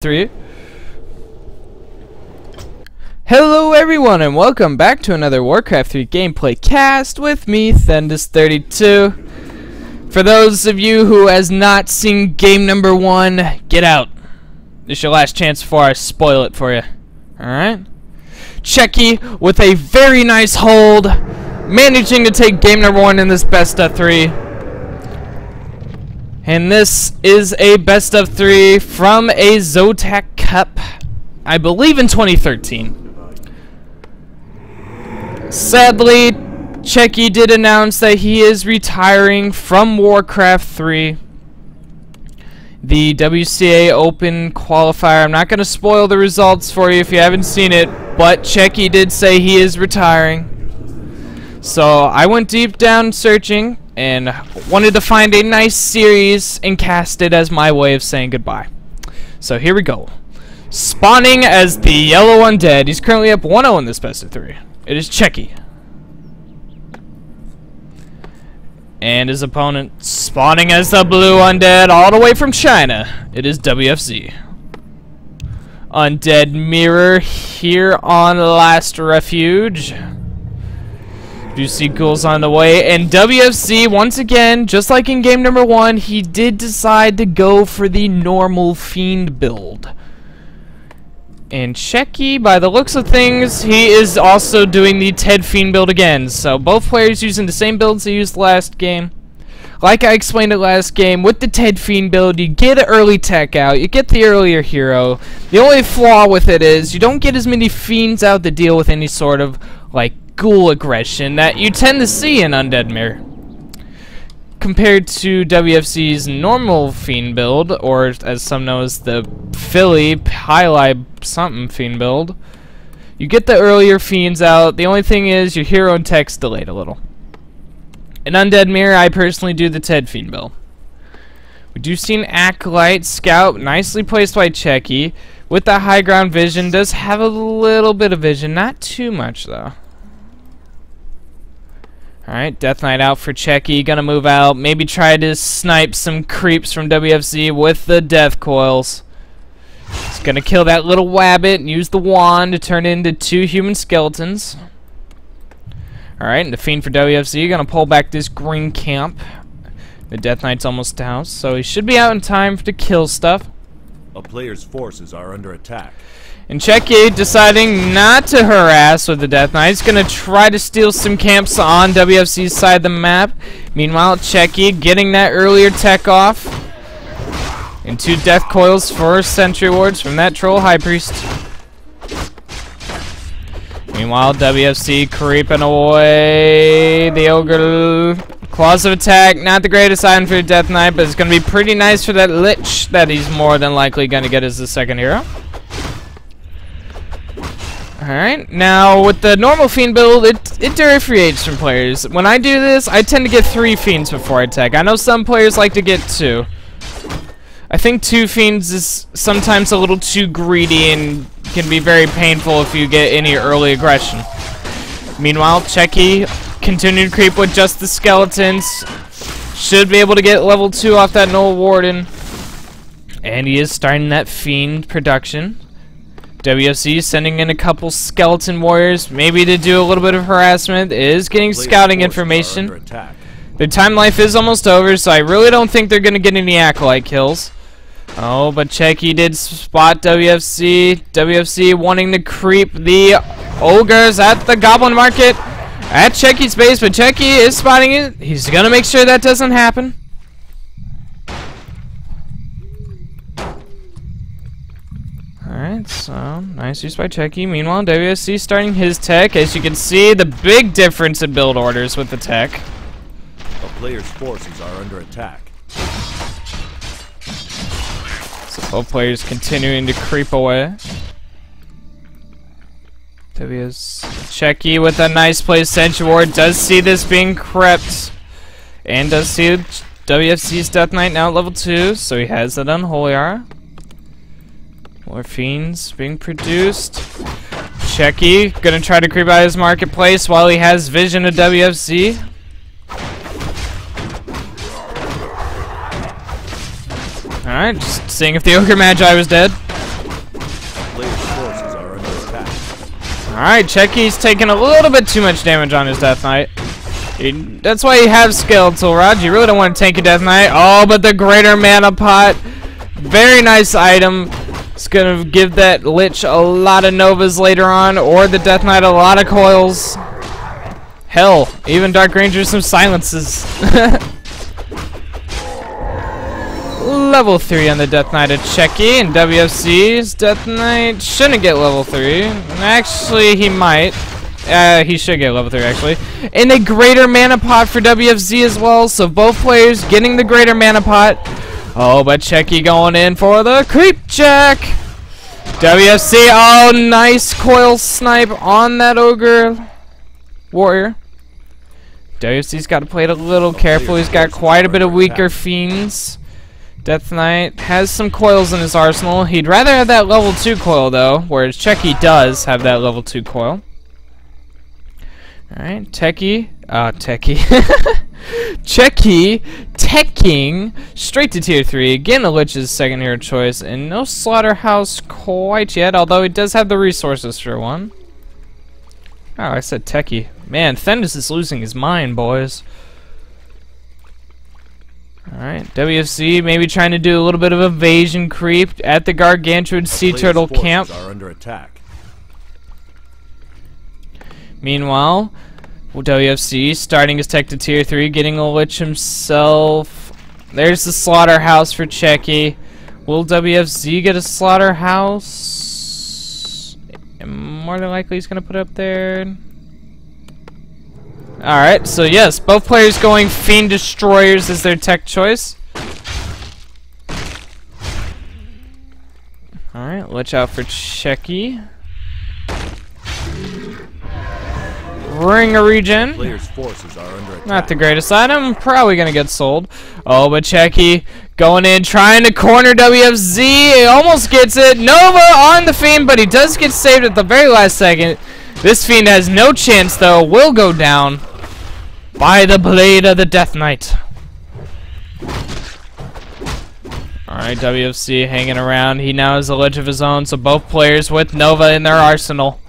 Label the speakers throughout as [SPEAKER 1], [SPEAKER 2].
[SPEAKER 1] 3. Hello everyone and welcome back to another Warcraft 3 gameplay cast with me, Thendis32. For those of you who has not seen game number 1, get out. This is your last chance before I spoil it for you. Alright? Cechi with a very nice hold, managing to take game number 1 in this best of 3. And this is a best of 3 from a Zotac Cup, I believe in 2013. Sadly, Cechi did announce that he is retiring from Warcraft 3. The WCA Open qualifier, I'm not going to spoil the results for you if you haven't seen it, but Cechi did say he is retiring. So I went deep down searching and wanted to find a nice series and cast it as my way of saying goodbye. So here we go. Spawning as the yellow undead. He's currently up 1-0 in this best of 3. It is Cechi. And his opponent spawning as the blue undead all the way from China. It is WFZ. Undead Mirror here on Last Refuge. You see ghouls on the way, and WFZ once again, just like in game number 1, he did decide to go for the normal fiend build. And Cechi, by the looks of things, he is also doing the Ted fiend build again. So both players using the same builds they used last game. Like I explained it last game, with the Ted fiend build, you get an early tech out, you get the earlier hero. The only flaw with it is you don't get as many fiends out to deal with any sort of like ghoul aggression that you tend to see in Undead Mirror. Compared to WFC's normal fiend build, or as some know as the Philly Highlight something fiend build, you get the earlier fiends out. The only thing is your hero and tech's delayed a little. In Undead Mirror, I personally do the Ted fiend build. We do see an Acolyte Scout, nicely placed by Cechi, with the high ground vision. Does have a little bit of vision, not too much though. Alright, Death Knight out for Cechi. Gonna move out. Maybe try to snipe some creeps from WFZ with the death coils. He's gonna kill that little wabbit and use the wand to turn it into 2 human skeletons. Alright, and the Fiend for WFZ gonna pull back this green camp. The Death Knight's almost down, so he should be out in time to kill stuff.
[SPEAKER 2] A player's forces are under attack.
[SPEAKER 1] And Cechi deciding not to harass with the Death Knight. He's going to try to steal some camps on WFC's side of the map. Meanwhile, Cechi getting that earlier tech off. And 2 death coils for sentry wards from that troll high priest. Meanwhile, WFC creeping away. The ogre claws of attack. Not the greatest item for the Death Knight, but it's going to be pretty nice for that Lich that he's more than likely going to get as the second hero. Alright, now with the normal fiend build, it differentiates from players. When I do this, I tend to get 3 fiends before I tech. I know some players like to get 2. I think 2 fiends is sometimes a little too greedy and can be very painful if you get any early aggression. Meanwhile, Cechi continued to creep with just the skeletons. Should be able to get level 2 off that Null Warden. And he is starting that fiend production. WFC sending in a couple skeleton warriors, maybe to do a little bit of harassment. Is getting scouting information. Their time life is almost over, so I really don't think they're going to get any Acolyte kills. Oh, but Cechi did spot WFC. WFC wanting to creep the ogres at the Goblin Market at Cechi's base, but Cechi is spotting it. He's going to make sure that doesn't happen. Alright, so nice use by Cechi. Meanwhile, WSC starting his tech. As you can see, the big difference in build orders with the tech.
[SPEAKER 2] A player's forces are under attack.
[SPEAKER 1] So both players continuing to creep away. Cechi with a nice play. Sentry Ward does see this being crept. And does see WFC's Death Knight now at level 2. So he has that Unholy Aura. More fiends being produced. Cechi gonna try to creep out his marketplace while he has vision of WFC. Alright, just seeing if the Ogre Magi was dead. Alright, Chechi's taking a little bit too much damage on his Death Knight. That's why you have Skeletal Rod. You really don't want to tank a Death Knight. Oh, but the Greater Mana Pot. Very nice item. It's going to give that Lich a lot of Novas later on, or the Death Knight a lot of coils. Hell, even Dark Ranger some silences. Level 3 on the Death Knight of Chechi, and WFC's Death Knight shouldn't get level 3. Actually, he might. He should get level 3, actually. And a Greater Mana Pot for WFZ as well, so both players getting the Greater Mana Pot. Oh, but Chechi going in for the creep check. WFC, oh, nice coil snipe on that Ogre Warrior. WFC's got to play it a little careful. He's got quite a bit of weaker fiends. Death Knight has some coils in his arsenal. He'd rather have that level 2 coil, though, whereas Chechi does have that level 2 coil. Alright, Chechi, teching straight to tier 3. Again, a Lich's second hero choice, and no Slaughterhouse quite yet, although he does have the resources for one. Oh, I said Techie. Man, Thendus is losing his mind, boys. Alright, WFC maybe trying to do a little bit of evasion creep at the Gargantuan Sea Turtle camp.
[SPEAKER 2] Are under attack.
[SPEAKER 1] Meanwhile, WFC starting his tech to tier 3, getting a Lich himself. There's the Slaughterhouse for Chechi. Will WFZ get a Slaughterhouse? More than likely he's going to put up there. Alright, so yes, both players going Fiend Destroyers as their tech choice. Alright, watch out for Chechi. Ring a regen.
[SPEAKER 2] Players' forces are under attack.
[SPEAKER 1] Not the greatest item, probably gonna get sold. Oh, but Chechi going in, trying to corner WFZ. He almost gets it. Nova on the Fiend, but he does get saved at the very last second. This Fiend has no chance, though. Will go down by the blade of the Death Knight. Alright, WFC hanging around. He now has a Lich of his own, so both players with Nova in their arsenal.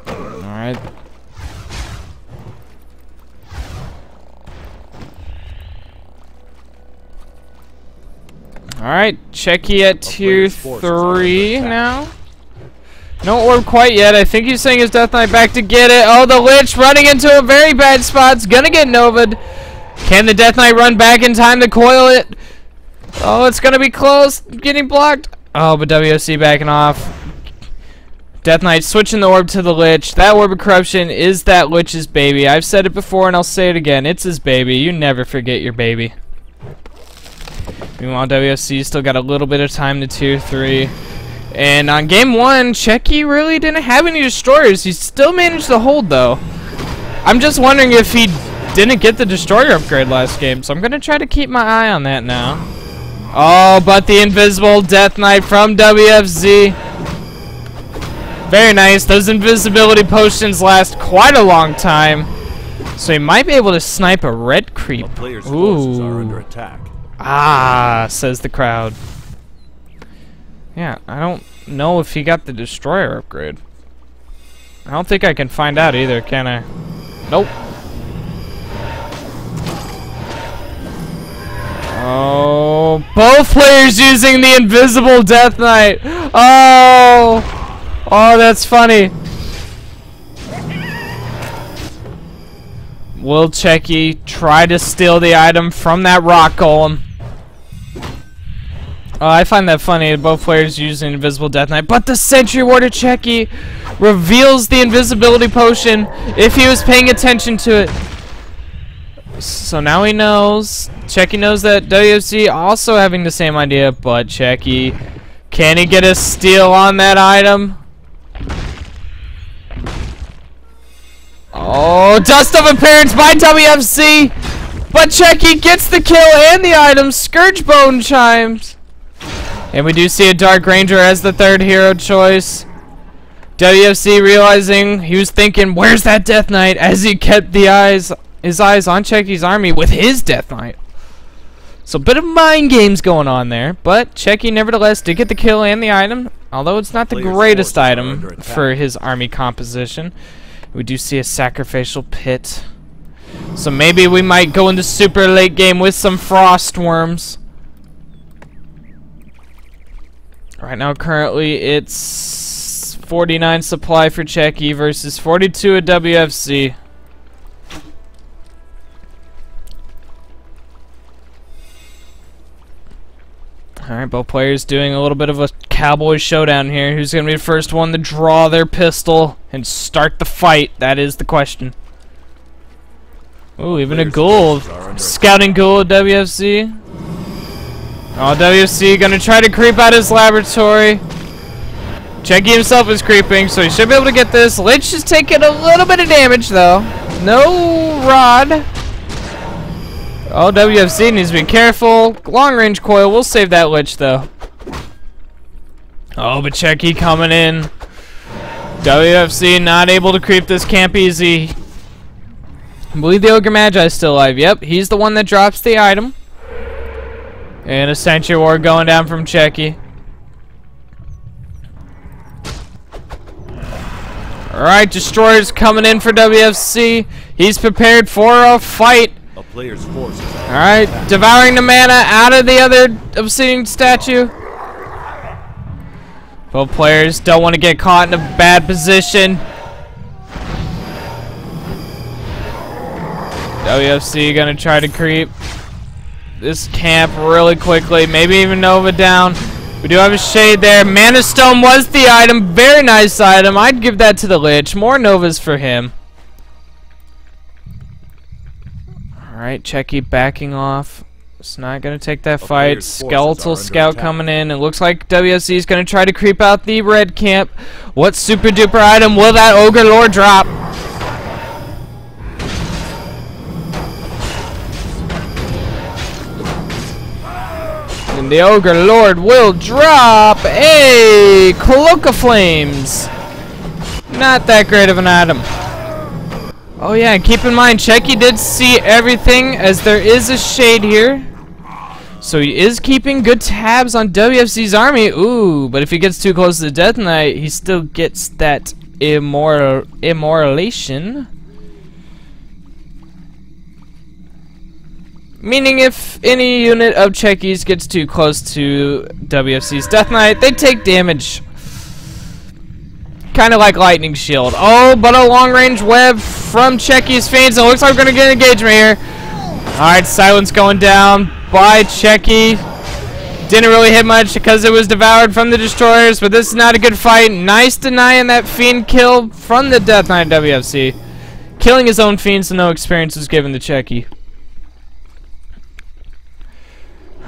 [SPEAKER 1] Alright. Alright, Chechi at tier 3 now. No orb quite yet. I think he's sending his Death Knight back to get it. Oh, the Lich running into a very bad spot. It's gonna get Nova'd. Can the Death Knight run back in time to coil it? Oh, it's gonna be close. Getting blocked. Oh, but WFC backing off. Death Knight switching the orb to the Lich. That Orb of Corruption is that Lich's baby. I've said it before and I'll say it again. It's his baby. You never forget your baby. Meanwhile, WFC still got a little bit of time to tier 3. And on game 1, Chechi really didn't have any destroyers. He still managed to hold, though. I'm just wondering if he didn't get the destroyer upgrade last game, so I'm going to try to keep my eye on that now. Oh, but the invisible Death Knight from WFZ. Very nice. Those invisibility potions last quite a long time. So he might be able to snipe a red creep.
[SPEAKER 2] Players' forces are under attack.
[SPEAKER 1] Ah, says the crowd. Yeah, I don't know if he got the destroyer upgrade. I don't think I can find out either, can I? Nope. Oh, both players using the invisible Death Knight. Oh, that's funny. Will Chechi try to steal the item from that rock golem? Oh, I find that funny. Both players using invisible Death Knight, but the Sentry Ward of Chechi reveals the invisibility potion if he was paying attention to it. So now he knows. Chechi knows that WFC also having the same idea, but Chechi, can he get a steal on that item? Oh, Dust of Appearance by WFC, but Chechi gets the kill and the item. Scourge Bone Chimes. And we do see a Dark Ranger as the third hero choice. WFC realizing he was thinking, where's that Death Knight, as he kept his eyes on Chechi's army with his Death Knight. So a bit of mind games going on there, but Cechi nevertheless did get the kill and the item, although it's not the greatest item for his army composition. We do see a sacrificial pit. So maybe we might go into super late game with some frost worms. Right now currently it's 49 supply for Cechi versus 42 at WFZ. Alright, both players doing a little bit of a cowboy showdown here. Who's going to be the first one to draw their pistol and start the fight? That is the question. Ooh, even a ghoul. Scouting ghoul at WFC. Oh, WFC going to try to creep out his laboratory. Cechi himself is creeping, so he should be able to get this. Lich is taking a little bit of damage, though. No rod. Oh, WFZ needs to be careful. Long-range coil. We'll save that Lich, though. Oh, but Cechi coming in. WFZ not able to creep this camp easy. I believe the Ogre Magi is still alive. Yep, he's the one that drops the item. And a Sentry Ward going down from Cechi. Alright, Destroyer's coming in for WFC. He's prepared for a fight.
[SPEAKER 2] A player's forces.
[SPEAKER 1] Alright, devouring the mana out of the other obsidian statue. Both players don't want to get caught in a bad position. WFC gonna try to creep this camp really quickly. Maybe even Nova down. We do have a shade there. Mana Stone was the item. Very nice item. I'd give that to the Lich. More Novas for him. Alright, Cechi backing off. It's not going to take that fight. Skeletal Scout coming in. It looks like WFC is going to try to creep out the red camp. What super duper item will that Ogre Lord drop? And the Ogre Lord will drop a Cloak of Flames. Not that great of an item. Oh yeah, and keep in mind, Cechi did see everything as there is a shade here. So he is keeping good tabs on WFC's army. Ooh, but if he gets too close to the Death Knight, he still gets that immortalization. Meaning if any unit of Cechi's gets too close to WFC's Death Knight, they take damage. Kind of like Lightning Shield. Oh, but a long-range web from Cechi's Fiends. It looks like we're going to get an engagement here. Alright, Silence going down by Cechi. Didn't really hit much because it was devoured from the Destroyers, but this is not a good fight. Nice denying that Fiend kill from the Death Knight WFC. Killing his own Fiends, so no experience was given to Cechi.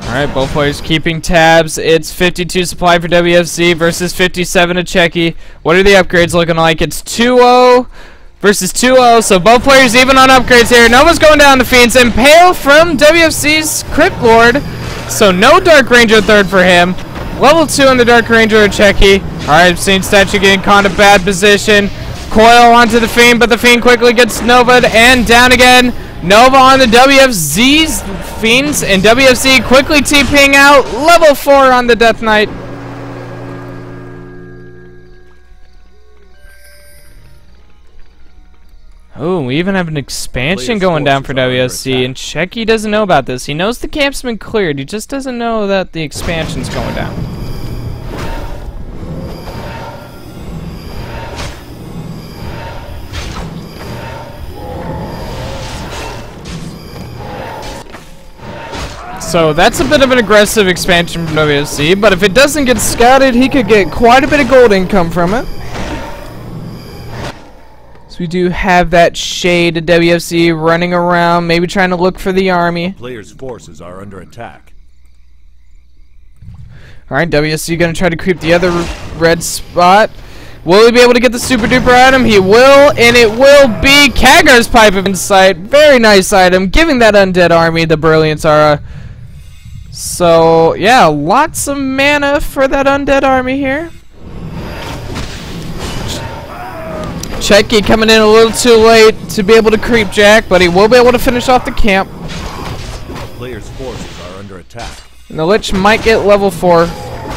[SPEAKER 1] Alright, both players keeping tabs. It's 52 supply for WFC versus 57 to Cechi. What are the upgrades looking like? It's 2-0 versus 2-0, so both players even on upgrades here. Nova's going down the Fiends. Impale from WFC's Crypt Lord, so no Dark Ranger third for him. Level 2 on the Dark Ranger of Cechi. Alright, Obscene Statue getting caught in a bad position. Coil onto the Fiend, but the Fiend quickly gets Nova'd and down again. Nova on the WFZ's Fiends, and WFC quickly TPing out. Level 4 on the Death Knight. Oh, we even have an expansion going down for WFC, and Cechi doesn't know about this. He knows the camp's been cleared, he just doesn't know that the expansion's going down. So that's a bit of an aggressive expansion from WFC, but if it doesn't get scouted, he could get quite a bit of gold income from it. So we do have that shade of WFC running around, maybe trying to look for the army.
[SPEAKER 2] Players' forces are under attack.
[SPEAKER 1] Alright, WFC gonna try to creep the other red spot. Will he be able to get the super duper item? He will, and it will be Kagar's Pipe of Insight. Very nice item, giving that undead army the Brilliance Aura. So, yeah, lots of mana for that undead army here. Cechi coming in a little too late to be able to creep Jack, but he will be able to finish off the camp.
[SPEAKER 2] Players' forces are under attack.
[SPEAKER 1] And the Lich might get level 4.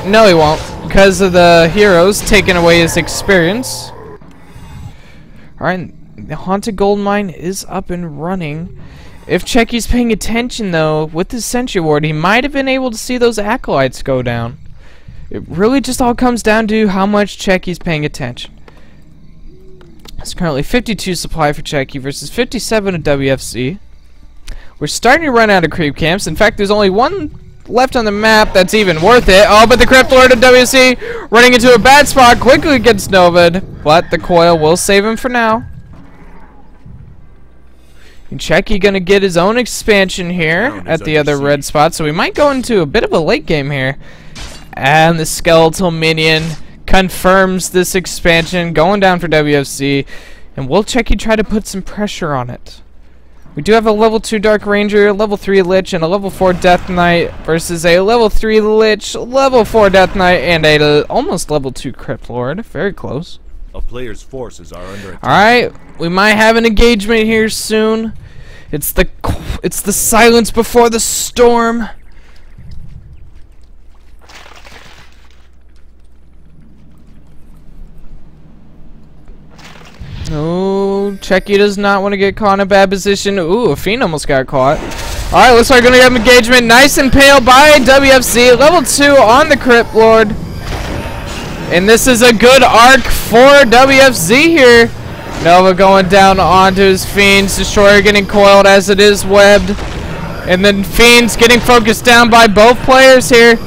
[SPEAKER 1] No, he won't, because of the heroes taking away his experience. Alright, the Haunted Goldmine is up and running. If Cechi's paying attention, though, with his Sentry Ward, he might have been able to see those Acolytes go down. It really just all comes down to how much Cechi's paying attention. It's currently 52 supply for Cechi versus 57 of WFZ. We're starting to run out of creep camps. In fact, there's only one left on the map that's even worth it. Oh, but the Crypt Lord of WFZ running into a bad spot quickly gets Nova'd, but the coil will save him for now. And Cechi gonna get his own expansion here at the other red spot, so we might go into a bit of a late game here. And the skeletal minion confirms this expansion, going down for WFZ, and will Cechi try to put some pressure on it. We do have a level 2 Dark Ranger, a level 3 Lich, and a level 4 Death Knight versus a level 3 Lich, level 4 Death Knight, and a almost level 2 Crypt Lord. Very close.
[SPEAKER 2] A player's forces are under attack.
[SPEAKER 1] Alright, we might have an engagement here soon. It's the silence before the storm. Oh, Cechi does not want to get caught in a bad position. Ooh, a Fiend almost got caught. Alright, looks like we're going to have engagement. Nice and pale by WFZ. Level 2 on the Crypt Lord. And this is a good arc for WFZ here. Nova going down onto his Fiends. Destroyer getting coiled as it is webbed. And then Fiends getting focused down by both players here.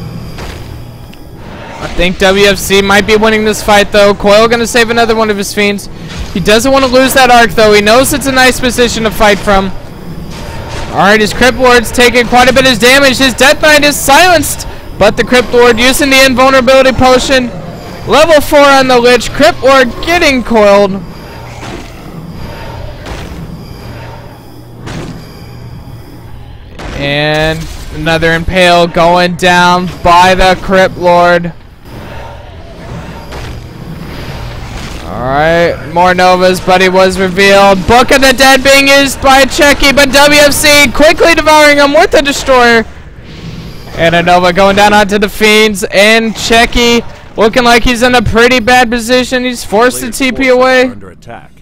[SPEAKER 1] I think WFZ might be winning this fight, though. Coil going to save another one of his Fiends. He doesn't want to lose that arc, though. He knows it's a nice position to fight from. Alright, his Crypt Lord's taking quite a bit of damage. His Death Knight is silenced, but the Crypt Lord using the invulnerability potion. Level 4 on the Lich. Crypt Lord getting coiled. And another Impale going down by the Crypt Lord. Alright, more Novas, but he was revealed. Book of the Dead being used by Cechi, but WFZ quickly devouring him with the Destroyer. And a Nova going down onto the Fiends, and Cechi looking like he's in a pretty bad position. He's forced to TP away.
[SPEAKER 2] Under attack.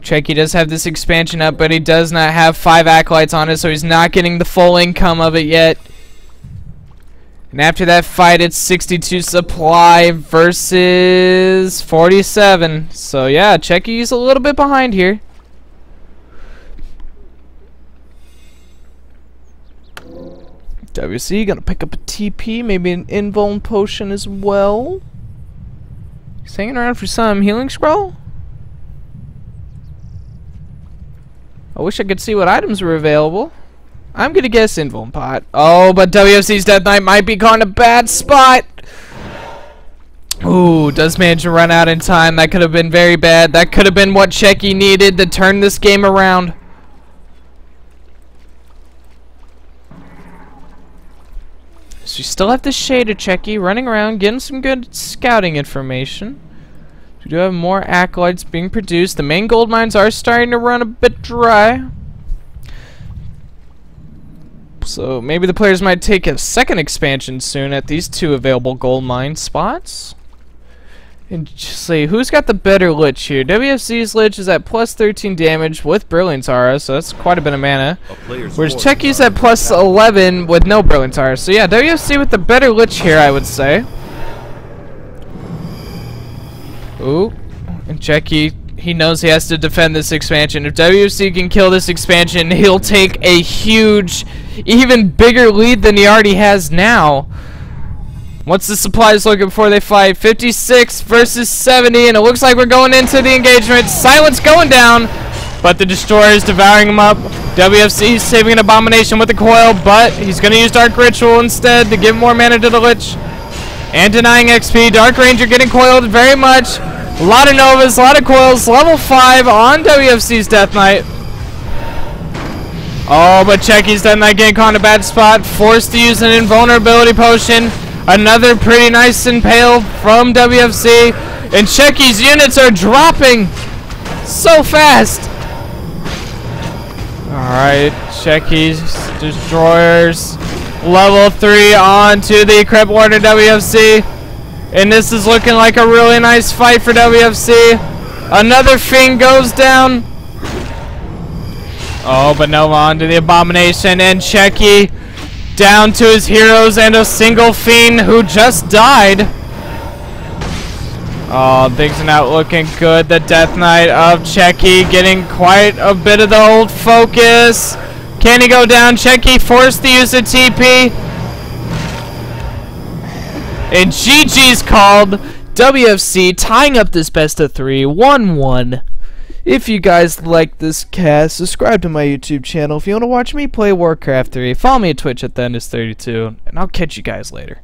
[SPEAKER 1] Cechi does have this expansion up, but he does not have 5 Acolytes on it, so he's not getting the full income of it yet. And after that fight, it's 62 supply versus 47. So yeah, Cechi's a little bit behind here. WC gonna pick up a TP, maybe an invuln potion as well. He's hanging around for some healing scroll. I wish I could see what items were available. I'm gonna guess invuln pot. Oh, but WFC's Death Knight might be caught in a bad spot. Ooh, does manage to run out in time. That could have been very bad. That could have been what Cechi needed to turn this game around. So you still have the Shade of Cechi running around, getting some good scouting information. We do have more Acolytes being produced. The main gold mines are starting to run a bit dry. So maybe the players might take a second expansion soon at these 2 available gold mine spots. And just see who's got the better Lich here. WFC's Lich is at plus 13 damage with Brilliant Aura, so that's quite a bit of mana. Whereas Cechi's at plus 11 with no Brilliant Aura. So yeah, WFC with the better Lich here, I would say. Ooh, and Cechi, he knows he has to defend this expansion. If WFC can kill this expansion, he'll take a huge, even bigger lead than he already has now. What's the supplies looking before they fight? 56 versus 70, and it looks like we're going into the engagement. Silence going down, but the Destroyer is devouring him up. WFC saving an Abomination with the coil, but he's going to use Dark Ritual instead to give more mana to the Lich. And denying XP. Dark Ranger getting coiled very much. A lot of Novas, a lot of coils. Level 5 on WFC's Death Knight. Oh, but Cechi's Death Knight getting caught in a bad spot. Forced to use an invulnerability potion. Another pretty nice Impale from WFC. And Cechi's units are dropping so fast. Alright, Cechi's destroyers. Level 3 onto the Crep Warden WFC. And this is looking like a really nice fight for WFC. Another Fiend goes down. Oh, but no, onto the Abomination. And Cechi down to his heroes and a single Fiend who just died. Oh, things are not looking good. The Death Knight of Cechi getting quite a bit of the old focus. Can he go down? Cechi forced the use of TP. And GG's called. WFC tying up this best of 3, 1-1. If you guys like this cast, subscribe to my YouTube channel. If you want to watch me play Warcraft 3, follow me at Twitch at TheEndis32, and I'll catch you guys later.